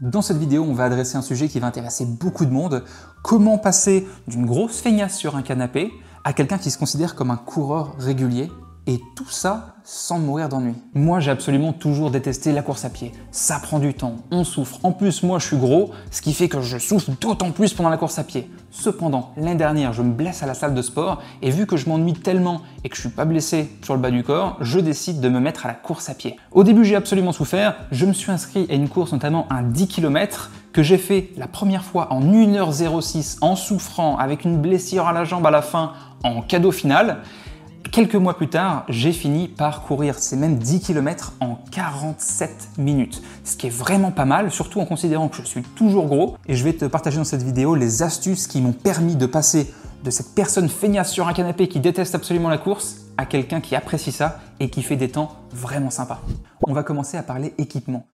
Dans cette vidéo, on va adresser un sujet qui va intéresser beaucoup de monde. Comment passer d'une grosse feignasse sur un canapé à quelqu'un qui se considère comme un coureur régulier, et tout ça sans mourir d'ennui. Moi, j'ai absolument toujours détesté la course à pied. Ça prend du temps, on souffre. En plus, moi, je suis gros, ce qui fait que je souffre d'autant plus pendant la course à pied. Cependant, l'année dernière, je me blesse à la salle de sport, et vu que je m'ennuie tellement et que je suis pas blessé sur le bas du corps, je décide de me mettre à la course à pied. Au début, j'ai absolument souffert. Je me suis inscrit à une course, notamment un 10 km, que j'ai fait la première fois en 1h06, en souffrant, avec une blessure à la jambe à la fin, en cadeau final. Quelques mois plus tard, j'ai fini par courir ces mêmes 10 km en 47 minutes, ce qui est vraiment pas mal, surtout en considérant que je suis toujours gros. Et je vais te partager dans cette vidéo les astuces qui m'ont permis de passer de cette personne feignasse sur un canapé qui déteste absolument la course à quelqu'un qui apprécie ça et qui fait des temps vraiment sympas. On va commencer à parler équipement.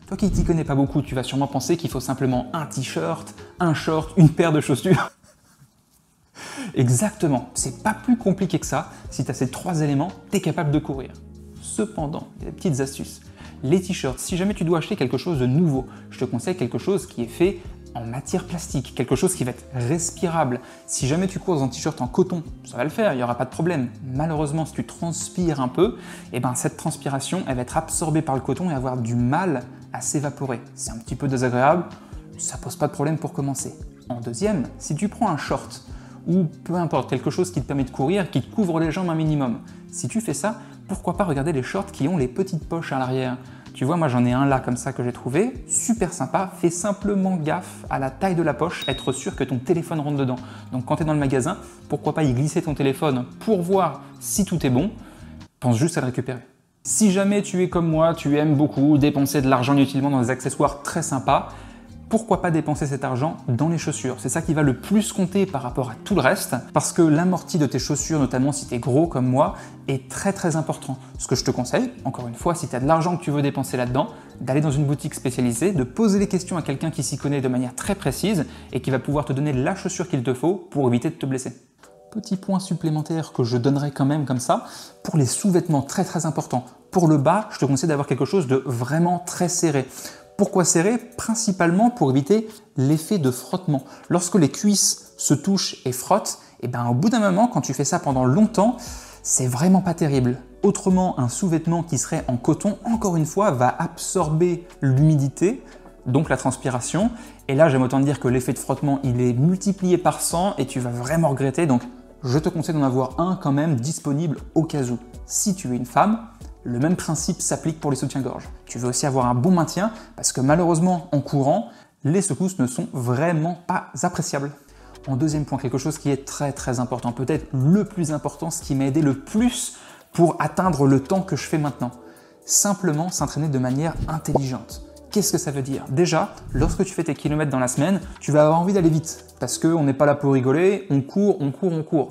Toi qui t'y connais pas beaucoup, tu vas sûrement penser qu'il faut simplement un t-shirt, un short, une paire de chaussures. Exactement, c'est pas plus compliqué que ça. Si tu as ces trois éléments, tu es capable de courir. Cependant, il y a des petites astuces. Les t-shirts, si jamais tu dois acheter quelque chose de nouveau, je te conseille quelque chose qui est fait en matière plastique, quelque chose qui va être respirable. Si jamais tu cours dans un t-shirt en coton, ça va le faire, il n'y aura pas de problème. Malheureusement, si tu transpires un peu, cette transpiration, elle va être absorbée par le coton et avoir du mal à s'évaporer. C'est un petit peu désagréable, ça pose pas de problème pour commencer. En deuxième, si tu prends un short, ou peu importe, quelque chose qui te permet de courir, qui te couvre les jambes un minimum. Si tu fais ça, pourquoi pas regarder les shorts qui ont les petites poches à l'arrière. Tu vois, moi j'en ai un là comme ça que j'ai trouvé, super sympa, fais simplement gaffe à la taille de la poche, être sûr que ton téléphone rentre dedans. Donc quand tu es dans le magasin, pourquoi pas y glisser ton téléphone pour voir si tout est bon, pense juste à le récupérer. Si jamais tu es comme moi, tu aimes beaucoup dépenser de l'argent inutilement dans des accessoires très sympas, pourquoi pas dépenser cet argent dans les chaussures? C'est ça qui va le plus compter par rapport à tout le reste, parce que l'amorti de tes chaussures, notamment si tu es gros comme moi, est très important. Ce que je te conseille, encore une fois, si tu as de l'argent que tu veux dépenser là-dedans, d'aller dans une boutique spécialisée, de poser les questions à quelqu'un qui s'y connaît de manière très précise et qui va pouvoir te donner la chaussure qu'il te faut pour éviter de te blesser. Petit point supplémentaire que je donnerai quand même comme ça, pour les sous-vêtements très importants. Pour le bas, je te conseille d'avoir quelque chose de vraiment très serré. Pourquoi serré? Principalement pour éviter l'effet de frottement. Lorsque les cuisses se touchent et frottent, au bout d'un moment, quand tu fais ça pendant longtemps, c'est vraiment pas terrible. Autrement, un sous-vêtement qui serait en coton, encore une fois, va absorber l'humidité, donc la transpiration. Et là, j'aime autant dire que l'effet de frottement, il est multiplié par 100 et tu vas vraiment regretter. Donc, je te conseille d'en avoir un quand même disponible au cas où. Si tu es une femme, le même principe s'applique pour les soutiens-gorge. Tu veux aussi avoir un bon maintien parce que malheureusement, en courant, les secousses ne sont vraiment pas appréciables. En deuxième point, quelque chose qui est très important, peut-être le plus important, ce qui m'a aidé le plus pour atteindre le temps que je fais maintenant. Simplement s'entraîner de manière intelligente. Qu'est-ce que ça veut dire? Déjà, lorsque tu fais tes kilomètres dans la semaine, tu vas avoir envie d'aller vite parce qu'on n'est pas là pour rigoler, on court.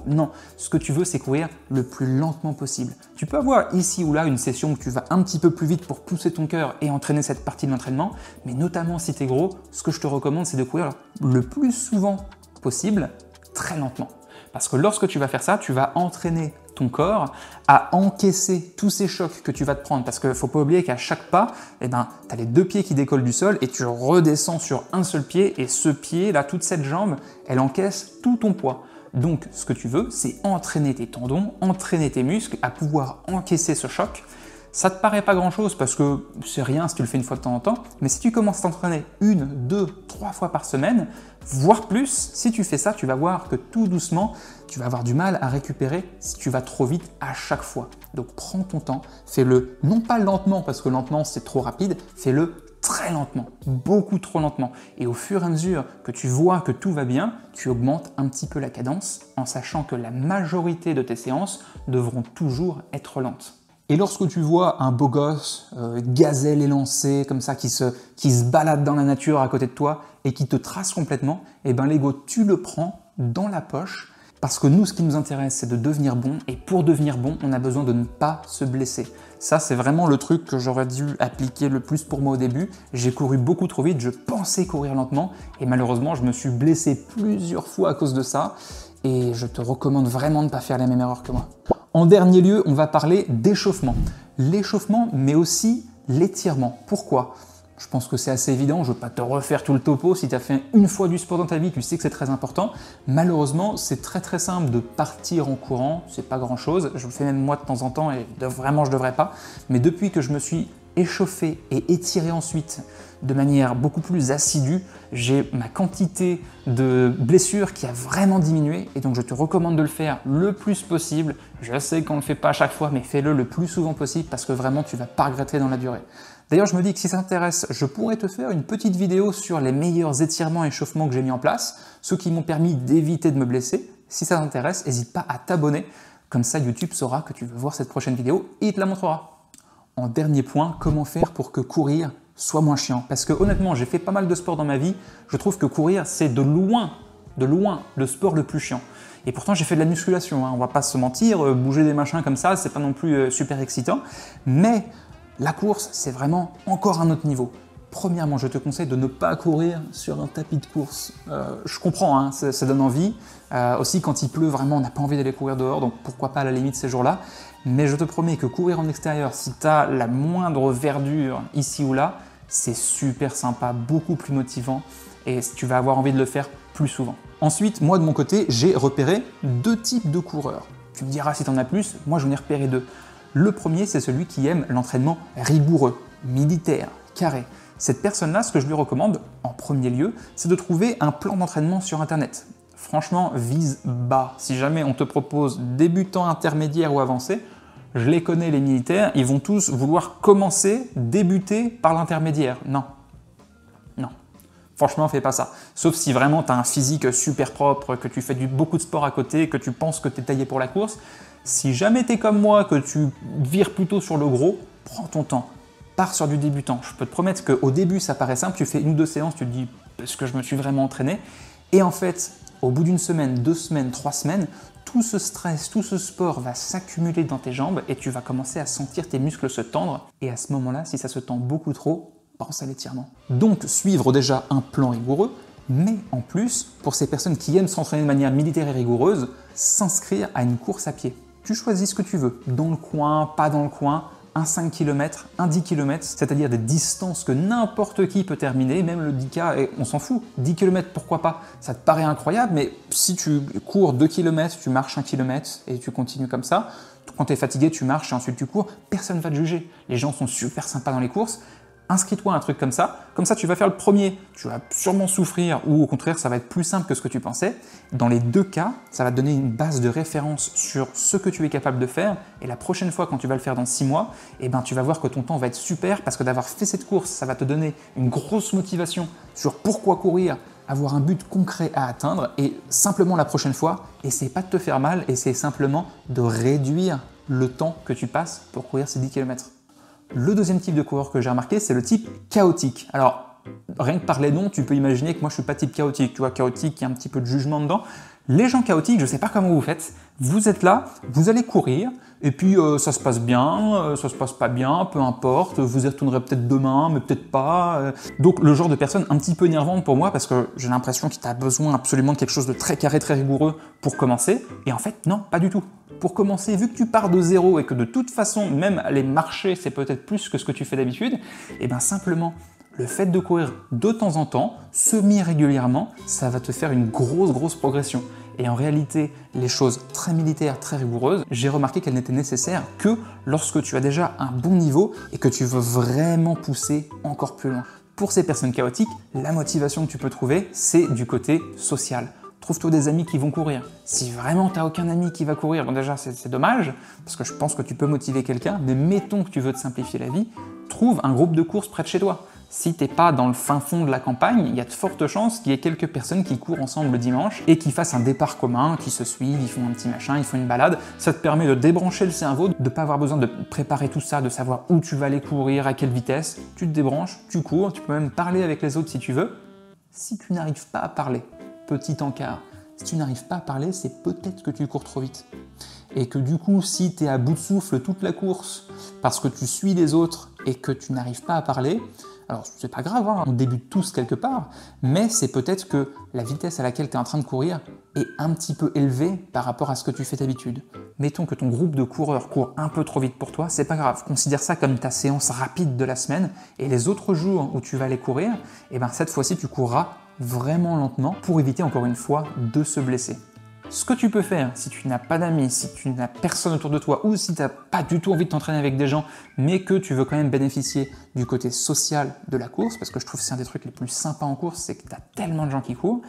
Non, ce que tu veux, c'est courir le plus lentement possible. Tu peux avoir ici ou là une session où tu vas un petit peu plus vite pour pousser ton cœur et entraîner cette partie de l'entraînement, mais notamment si tu es gros, ce que je te recommande, c'est de courir le plus souvent possible, très lentement. Parce que lorsque tu vas faire ça, tu vas entraîner ton corps à encaisser tous ces chocs que tu vas te prendre. Parce qu'il ne faut pas oublier qu'à chaque pas, tu as les deux pieds qui décollent du sol et tu redescends sur un seul pied. Et ce pied, là, toute cette jambe, elle encaisse tout ton poids. Donc, ce que tu veux, c'est entraîner tes tendons, entraîner tes muscles à pouvoir encaisser ce choc. Ça te paraît pas grand-chose parce que c'est rien si tu le fais une fois de temps en temps, mais si tu commences à t'entraîner 1, 2, 3 fois par semaine, voire plus, si tu fais ça, tu vas voir que tout doucement, tu vas avoir du mal à récupérer si tu vas trop vite à chaque fois. Donc prends ton temps, fais-le non pas lentement parce que lentement c'est trop rapide, fais-le très lentement, beaucoup trop lentement. Et au fur et à mesure que tu vois que tout va bien, tu augmentes un petit peu la cadence en sachant que la majorité de tes séances devront toujours être lentes. Et lorsque tu vois un beau gosse, gazelle élancé, comme ça, qui se balade dans la nature à côté de toi et qui te trace complètement, l'ego, tu le prends dans la poche parce que nous, ce qui nous intéresse, c'est de devenir bon. Et pour devenir bon, on a besoin de ne pas se blesser. Ça, c'est vraiment le truc que j'aurais dû appliquer le plus pour moi au début. J'ai couru beaucoup trop vite, je pensais courir lentement et malheureusement, je me suis blessé plusieurs fois à cause de ça. Et je te recommande vraiment de ne pas faire les mêmes erreurs que moi. En dernier lieu, on va parler d'échauffement. L'échauffement, mais aussi l'étirement. Pourquoi? Je pense que c'est assez évident, je ne veux pas te refaire tout le topo, si tu as fait une fois du sport dans ta vie, tu sais que c'est très important. Malheureusement, c'est très simple de partir en courant, c'est pas grand chose, je le fais même moi de temps en temps et vraiment je devrais pas, mais depuis que je me suis échauffé et étiré ensuite de manière beaucoup plus assidue, j'ai ma quantité de blessures qui a vraiment diminué et donc je te recommande de le faire le plus possible. Je sais qu'on ne le fait pas à chaque fois, mais fais-le le plus souvent possible parce que vraiment tu vas pas regretter dans la durée. D'ailleurs, je me dis que si ça t'intéresse, je pourrais te faire une petite vidéo sur les meilleurs étirements et échauffements que j'ai mis en place, ceux qui m'ont permis d'éviter de me blesser. Si ça t'intéresse, n'hésite pas à t'abonner, comme ça YouTube saura que tu veux voir cette prochaine vidéo et il te la montrera. En dernier point, comment faire pour que courir soit moins chiant? Parce que honnêtement, j'ai fait pas mal de sport dans ma vie, je trouve que courir c'est de loin le sport le plus chiant. Et pourtant j'ai fait de la musculation, hein, on va pas se mentir, bouger des machins comme ça, c'est pas non plus super excitant, mais la course, c'est vraiment encore un autre niveau. Premièrement, je te conseille de ne pas courir sur un tapis de course. Je comprends, hein, ça donne envie. Aussi, quand il pleut, vraiment, on n'a pas envie d'aller courir dehors, donc pourquoi pas à la limite ces jours-là. Mais je te promets que courir en extérieur, si tu as la moindre verdure ici ou là, c'est super sympa, beaucoup plus motivant et tu vas avoir envie de le faire plus souvent. Ensuite, moi de mon côté, j'ai repéré deux types de coureurs. Tu me diras si tu en as plus, moi j'en ai repéré deux. Le premier, c'est celui qui aime l'entraînement rigoureux, militaire, carré. Cette personne-là, ce que je lui recommande, en premier lieu, c'est de trouver un plan d'entraînement sur Internet. Franchement, vise bas. Si jamais on te propose débutant, intermédiaire ou avancé, je les connais les militaires, ils vont tous vouloir commencer, débuter par l'intermédiaire. Non. Non. Franchement, fais pas ça. Sauf si vraiment tu as un physique super propre, que tu fais beaucoup de sport à côté, que tu penses que tu es taillé pour la course. Si jamais tu es comme moi, que tu vires plutôt sur le gros, prends ton temps. Pars sur du débutant. Je peux te promettre qu'au début, ça paraît simple. Tu fais une ou deux séances, tu te dis « est-ce que je me suis vraiment entraîné ?» Et en fait, au bout d'une semaine, 2 semaines, 3 semaines, tout ce stress, tout ce sport va s'accumuler dans tes jambes et tu vas commencer à sentir tes muscles se tendre. Et à ce moment-là, si ça se tend beaucoup trop, pense à l'étirement. Donc, suivre déjà un plan rigoureux, mais en plus, pour ces personnes qui aiment s'entraîner de manière militaire et rigoureuse, s'inscrire à une course à pied. Tu choisis ce que tu veux, dans le coin, pas dans le coin, un 5 km, un 10 km, c'est-à-dire des distances que n'importe qui peut terminer, même le 10K, et on s'en fout. 10 km, pourquoi pas? Ça te paraît incroyable, mais si tu cours 2 km, tu marches 1 km et tu continues comme ça, quand tu es fatigué, tu marches et ensuite tu cours, personne ne va te juger. Les gens sont super sympas dans les courses. Inscris-toi à un truc comme ça tu vas faire le premier, tu vas sûrement souffrir ou au contraire ça va être plus simple que ce que tu pensais. Dans les deux cas, ça va te donner une base de référence sur ce que tu es capable de faire et la prochaine fois quand tu vas le faire dans 6 mois, tu vas voir que ton temps va être super parce que d'avoir fait cette course, ça va te donner une grosse motivation sur pourquoi courir, avoir un but concret à atteindre et simplement la prochaine fois, essaie pas de te faire mal, essaie simplement de réduire le temps que tu passes pour courir ces 10 km. Le deuxième type de coureur que j'ai remarqué, c'est le type chaotique. Alors, rien que par les noms, tu peux imaginer que moi je suis pas type chaotique. Tu vois, chaotique, il y a un petit peu de jugement dedans. Les gens chaotiques, je ne sais pas comment vous faites. Vous êtes là, vous allez courir, et puis ça se passe bien, ça se passe pas bien, peu importe. Vous y retournerez peut-être demain, mais peut-être pas. Donc le genre de personne un petit peu énervante pour moi, parce que j'ai l'impression qu'il t'a besoin absolument de quelque chose de très carré, très rigoureux pour commencer. Et en fait, non, pas du tout. Pour commencer, vu que tu pars de zéro et que de toute façon, même aller marcher, c'est peut-être plus que ce que tu fais d'habitude, et bien simplement, le fait de courir de temps en temps, semi-régulièrement, ça va te faire une grosse progression. Et en réalité, les choses très militaires, très rigoureuses, j'ai remarqué qu'elles n'étaient nécessaires que lorsque tu as déjà un bon niveau et que tu veux vraiment pousser encore plus loin. Pour ces personnes chaotiques, la motivation que tu peux trouver, c'est du côté social. Trouve-toi des amis qui vont courir. Si vraiment tu n'as aucun ami qui va courir, bon déjà c'est dommage, parce que je pense que tu peux motiver quelqu'un, mais mettons que tu veux te simplifier la vie, trouve un groupe de course près de chez toi. Si tu n'es pas dans le fin fond de la campagne, il y a de fortes chances qu'il y ait quelques personnes qui courent ensemble le dimanche et qui fassent un départ commun, qui se suivent, ils font un petit machin, ils font une balade. Ça te permet de débrancher le cerveau, de ne pas avoir besoin de préparer tout ça, de savoir où tu vas aller courir, à quelle vitesse. Tu te débranches, tu cours, tu peux même parler avec les autres si tu veux. Si tu n'arrives pas à parler, petit encart, si tu n'arrives pas à parler, c'est peut-être que tu cours trop vite. Et que du coup, si tu es à bout de souffle toute la course parce que tu suis les autres et que tu n'arrives pas à parler, Alors c'est pas grave, hein, on débute tous quelque part, mais c'est peut-être que la vitesse à laquelle tu es en train de courir est un petit peu élevée par rapport à ce que tu fais d'habitude. Mettons que ton groupe de coureurs court un peu trop vite pour toi, c'est pas grave, considère ça comme ta séance rapide de la semaine, et les autres jours où tu vas aller courir, et ben cette fois-ci tu courras vraiment lentement pour éviter encore une fois de se blesser. Ce que tu peux faire, si tu n'as pas d'amis, si tu n'as personne autour de toi, ou si tu n'as pas du tout envie de t'entraîner avec des gens, mais que tu veux quand même bénéficier du côté social de la course, parce que je trouve que c'est un des trucs les plus sympas en course, c'est que tu as tellement de gens qui courent,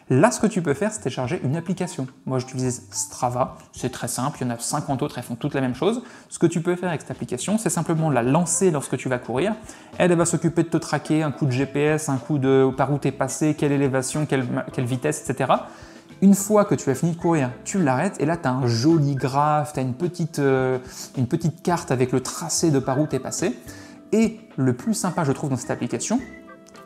là ce que tu peux faire, c'est télécharger une application. Moi j'utilise Strava, c'est très simple, il y en a 50 autres, elles font toutes la même chose. Ce que tu peux faire avec cette application, c'est simplement la lancer lorsque tu vas courir. Elle va s'occuper de te traquer, un coup de GPS, un coup de par où tu es passé, quelle élévation, quelle vitesse, etc. Une fois que tu as fini de courir, tu l'arrêtes et là tu as un joli graphe, tu as une petite carte avec le tracé de par où tu es passé. Et le plus sympa, je trouve, dans cette application,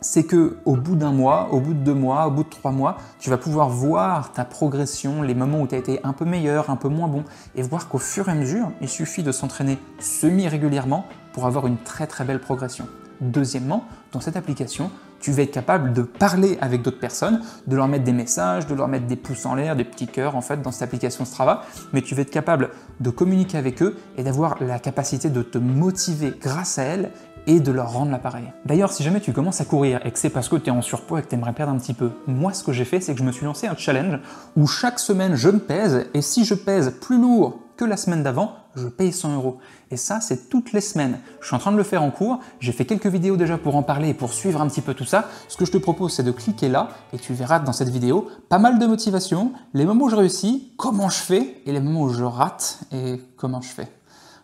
c'est que au bout d'un mois, au bout de 2 mois, au bout de 3 mois, tu vas pouvoir voir ta progression, les moments où tu as été un peu meilleur, un peu moins bon, et voir qu'au fur et à mesure, il suffit de s'entraîner semi-régulièrement pour avoir une très très belle progression. Deuxièmement, dans cette application, tu vas être capable de parler avec d'autres personnes, de leur mettre des messages, de leur mettre des pouces en l'air, des petits cœurs en fait dans cette application Strava, mais tu vas être capable de communiquer avec eux et d'avoir la capacité de te motiver grâce à elle et de leur rendre l'appareil. D'ailleurs, si jamais tu commences à courir et que c'est parce que tu es en surpoids et que tu aimerais perdre un petit peu, moi ce que j'ai fait, c'est que je me suis lancé un challenge où chaque semaine je me pèse et si je pèse plus lourd que la semaine d'avant, je paye 100 €. Et ça, c'est toutes les semaines. Je suis en train de le faire en cours, j'ai fait quelques vidéos déjà pour en parler et pour suivre un petit peu tout ça. Ce que je te propose, c'est de cliquer là et tu verras dans cette vidéo pas mal de motivation, les moments où je réussis, comment je fais, et les moments où je rate et comment je fais.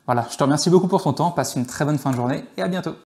Voilà, je te remercie beaucoup pour ton temps, passe une très bonne fin de journée et à bientôt.